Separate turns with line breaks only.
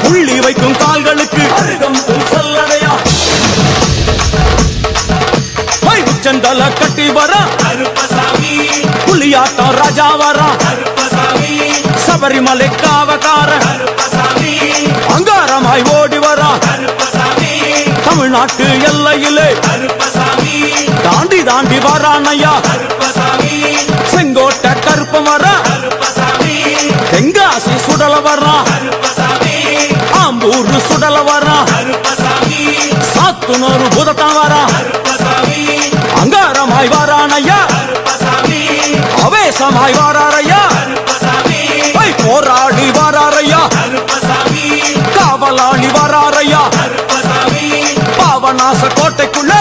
புள்ளி வைக்கும் கால்களுக்கு அருகம்புல் சல்லடையா உச்சந்தல கட்டி வர புலியாட்டம் ராஜா வர சபரிமலை காவக்கார அங்காரமாய் ஓடி வர தமிழ்நாட்டு எல்லையிலே தாண்டி தாண்டி வரானையா செங்கோட்டை கருப்பம் வர தெங்காசி சுடல வர்றா ஆம்பூர் சுடல வர்றா சாத்துனூறு புதத்தான் வரா அங்காரமாய் வாரானையா அவேசமாய் வாராரையா போராடி வாராரையா காவலாளி வாராரையா பாவநாச கோட்டைக்குள்ளே